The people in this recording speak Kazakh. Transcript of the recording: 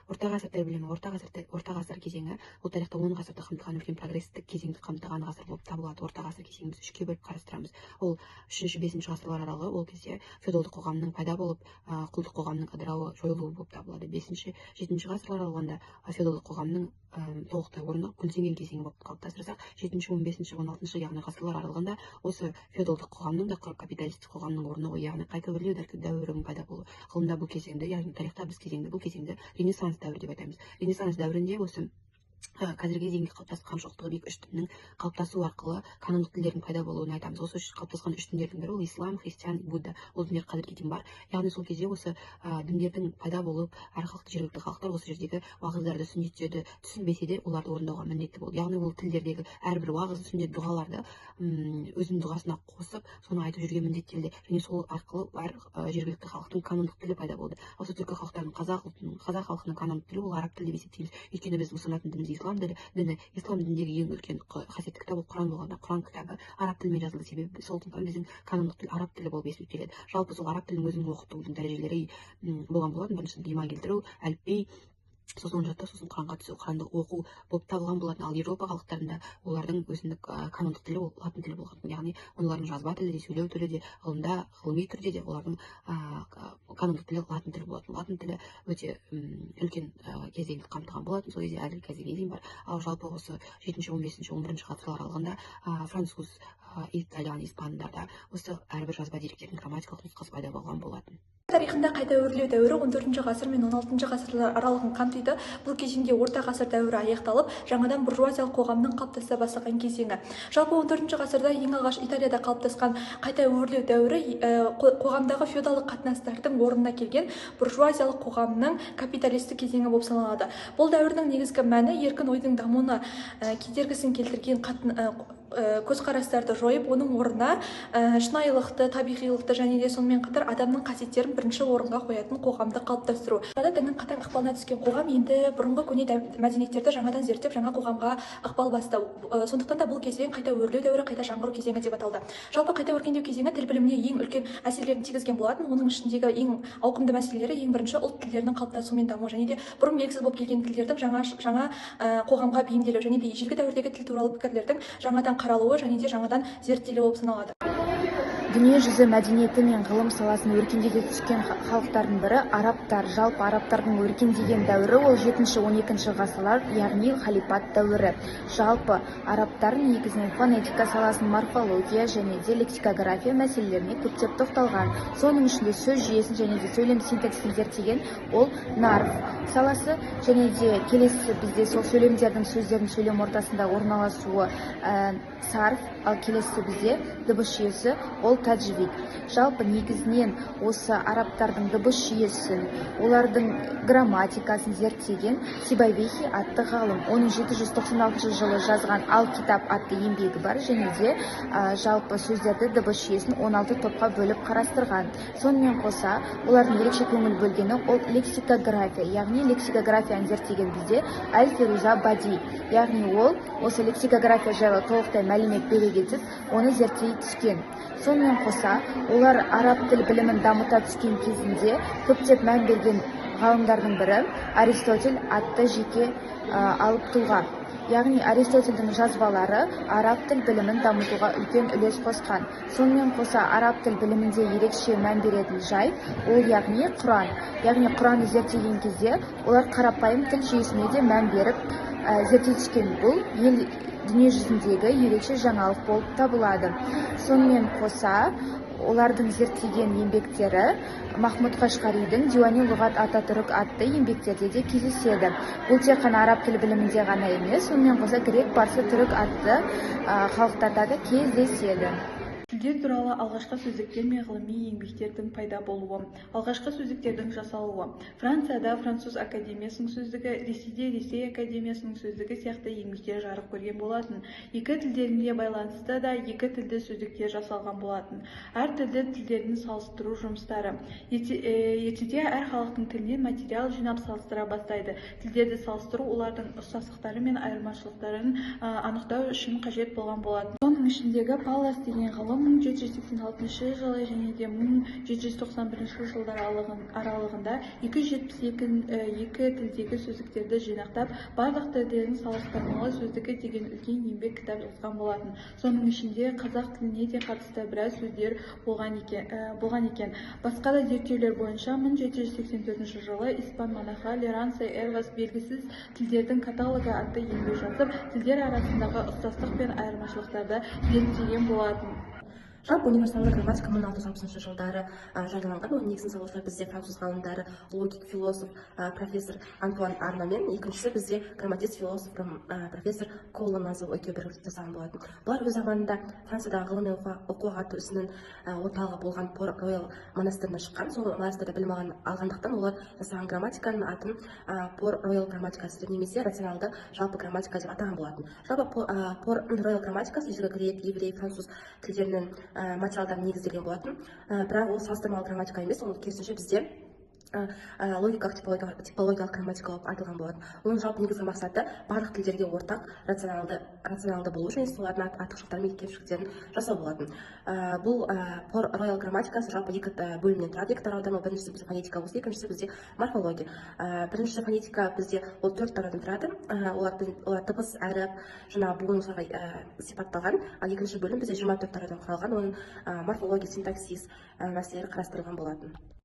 Орта ғасыр тіл білімі, орта ғасыр кезеңі ол тарихта 10 ғасырды қамтыған үлкен прогресстік кезеңді қамтыған ғасыр болып табылады. Орта ғасыр кезеңін біз үшке бөліп қарастырамыз. Ол 3-5 ғасырлар аралығы, ол кезде феодалдық қоғамның пайда болып, құлдық қоғамның ыдырауы, жойылуы болып табылады. 5-7 ғасырлар аралығында феодалдық қоғамның толықтай орны гүлденген кезең болып қалыптастырсақ, 7-15-16 яғни ғасырлар аралығында осы феодалдық қоғамның да капиталистік қоғамның орны, яғни қайта өрлеу дәуірінің пайда болуы. Ғылымда бұл кезеңді, яғни тарихта біз бұл кезеңді Ренессанс дәуірі деп айтамыз. Ренессанс дәуірінде осы қазіргі кезеңге қалыптасқан жоқтығы биік үш діннің қалыптасу арқылы канондық тілдердің пайда болуын айтамыз. Осы қалыптасқан үш діндердің бірі ол ислам, христиан, будда. Ол діндер қазірге дейін бар. Яғни сол кезде осы діндердің пайда болып, жергілікті халықтар осы жердегі уағыздарды, сүннеттерді түсінбесе де оларды орындауға міндетті болды. Яғни ол тілдердегі әрбір уағыз, сүннет, дұғаларды өзінің дұғасына қосып, соны айтып жүрген міндеттелді. Және сол арқылы жергілікті халықтың канондық тілі пайда болды. Осы түркі халықтарының, қазақ халқының канондық тілі ол араб тілі деп есептейміз. Өйткені біз ұсынатын дініміз ислам діні. Ислам дініндегі ең үлкен қасиетті кітап ол Құран болғанда, Құран кітабы араб тілімен жазылды. Себебі сондықтан біздің канондық тіл араб тілі болып есептеледі. Жалпы сол араб тілінің өзінің оқытудың дәрежелері болған болатын. Бірінші има келтіру, әліпби, сосын жаттау, сосын Құранға түсу, Құранды оқу болып табылған болатын. Ал Еуропа халықтарында олардың өзіндік канондық тілі ол латын тілі болған. Яғни олардың жазба тілі де, сөйлеу тілі де, ғылымда, ғылыми түрде де олардың канондық тілі латын тілі болатын. Латын тілі өте үлкен кезеңді қамтыған болатын. Сол кезде әлі қазірге дейін бар. Ал жалпы осы 7-15-11 ғасырлар аралығында француз, итальян, испандарда осы әрбір жазба деректердің грамматикалық нұсқасы пайда болған болатын. Тарихында қайта өрлеу дәуірі 14 ғасыр мен 16 ғасырлар аралығын қамтиды. Бұл кезеңде орта ғасыр дәуірі аяқталып, жаңадан буржуазиялық қоғамның қалыптаса бастаған кезеңі. Жалпы 14 ғасырда ең алғаш Италияда қалыптасқан қайта өрлеу дәуірі қоғамдағы феодалдық қатынастардың орнына келген буржуазиялық қоғамның капиталистік кезеңі болып саналады. Бұл дәуірдің негізгі мәні еркін ойдың дамуына кедергісін келтірген көзқарастарды жойып, оның орнына шынайылықты, табиғилықты және де сонымен қатар адамның қасиеттерін бірінші орынға қоятын қоғамды қалыптастыру. Діннің қатаң ықпалына түскен қоғам енді бұрынғы көне мәдениеттерді жаңадан зерттеп, жаңа қоғамға ықпал бастау. Сондықтан да бұл кезең қайта өрлеу дәуірі, қайта жаңғыру кезеңі деп аталды. Жалпы қайта өркендеу кезеңі тіл біліміне ең үлкен әсерлерін тигізген болатын. Оның ішіндегі ең ауқымды мәселелері ең бірінші ұлт тілдерінің қалыптасуы мен дамуы, және де бұрын белгісіз болып келген тілдердің жаңа қоғамға бейімделуі, және де ежелгі дәуірдегі тіл туралы пікірлердің жаңадан қаралуы және де жаңадан зерттелуі болып саналады. Дүниежүзі мәдениеті мен ғылым саласын өркендете түскен халықтардың бірі арабтар. Жалпы арабтардың өркендеген дәуірі ол 7-12 ғасырлар, яғни халифат дәуірі. Жалпы арабтар негізінен фонетика саласын, морфология және де лексикография мәселелеріне көптеп тоқталған. Соның ішінде сөз жүйесін және де сөйлем синтаксисін зерттеген ол нарф саласы, және де келесі бізде сол сөйлемдердің сөздердің сөйлем ортасында орналасуы сарф, ал келесі бізде дыбыс жүйесі ол таджвид. Жалпы негізінен осы арабтардың дыбыс жүйесін, олардың грамматикасын зерттеген Сибайвейхи атты ғалым. Оның 796 жылы жазған Ал китап атты еңбегі бар, және де жалпы сөздерді дыбыс жүйесін 16 топқа бөліп қарастырған. Сонымен қоса, олардың ерекше көңіл бөлгені ол лексикография, яғни лексикографияны зерттеген бізде Әл-Феруза Бади. Яғни ол осы лексикография жайлы толықтай мәлімет бере кетіп, оны зерттей түскен. Сонымен қоса, олар араб тіл білімін дамыта түскен кезінде көптеп мән берген ғалымдардың бірі Аристотель атты жеке алып тұлға. Яғни Аристотельдің жазбалары араб тіл білімін дамытуға үлкен үлес қосқан. Сонымен қоса, араб тіл білімінде ерекше мән беретін жай ол яғни Құран. Яғни Құранды зерттеген кезде олар қарапайым тіл жүйесіне де мән беріп зерттей түскен. Бұл ел дүние жүзіндегі ерекше жаңалық болып табылады. Сонымен қоса, олардың зерттеген еңбектері Махмуд Қашқаридің Диуани Лұғат Ататүрік атты еңбектерде де кездеседі. Бұл тек қана араб тіл білімінде ғана емес, сонымен қоса грек, парсы, түрік атты халықтарда да кездеседі. Тілдер туралы алғашқы сөздіктер мен ғылыми еңбектердің пайда болуы, алғашқы сөздіктердің жасалуы. Францияда француз академиясының сөздігі, Ресейде Ресей академиясының сөздігі сияқты еңбектер жарық көрген болатын. Екі тілдерінде байланысты да екі тілді сөздіктер жасалған болатын. Әр тілді тілдерін салыстыру жұмыстары. Ертеде әр халықтың тілінен материал жинап салыстыра бастайды. Тілдерді салыстыру олардың ұқсастықтары мен айырмашылықтарын анықтау үшін қажет болған болатын. Соның ішіндегі Паллас деген ғылым 1786 жылы және де 1791 жылдар аралығында 272 тілдегі сөздіктерді жинақтап, барлық тілдердің салыстырмалы сөздігі деген үлкен еңбек кітап жазған болатын. Соның ішінде қазақ тіліне де қатысты біраз сөздер болған екен. Басқа да зерттеулер бойынша 1784 жылы испан монахы Леранса Эрвас белгісіз тілдердің каталогы атты еңбек жазып, тілдер арасындағы ұқсастық пен айырмашылықтарды зерттеген болатын. Жалпы универсалды грамматика 1660 жылдары жарияланған. Оның негізін салушылар бізде француз ғалымдары, логик, философ, профессор Антуан Арно мен екіншісі бізде грамматист, философ, профессор Коллоназов екеуі бірігіп жасаған болатын. Бұлар өз заманында Франциядағы ғылыми оқу ағарту ісінің орталығы болған Пор-Роял монастырынан шыққан. Сол монастырда білім алғандықтан олар жасаған грамматиканың атын Пор-Роял грамматикасы деп немесе рационалды жалпы грамматика деп атаған болатын. Жалпы Пор-Роял грамматикасы ежелгі грек, еврей, француз тілдерінің материалдарын негізделген болатын, бірақ ол салыстырмалы грамматика емес, ол керісінше бізде логикалық, типологиялық грамматика болып айтылған болады. Оның жалпы негізгі мақсаты барлық тілдерге ортақ рационалды болу және солардың артықшылықтары мен кемшіліктерін жасау болатын. Бұл Пор-Роял грамматикасы жалпы екі бөлімнен тұрады. Екі тараудан, біріншісі бізде фонетика болса, екіншісі бізде морфология. Бірінші фонетика бізде ол 4 тараудан тұрады. Олар дыбыс, әріп, буын сипатталған. Ал екінші бөлім бізде 24 тараудан құралған. Оның морфология, синтаксис мәселелері қарастырылған болатын.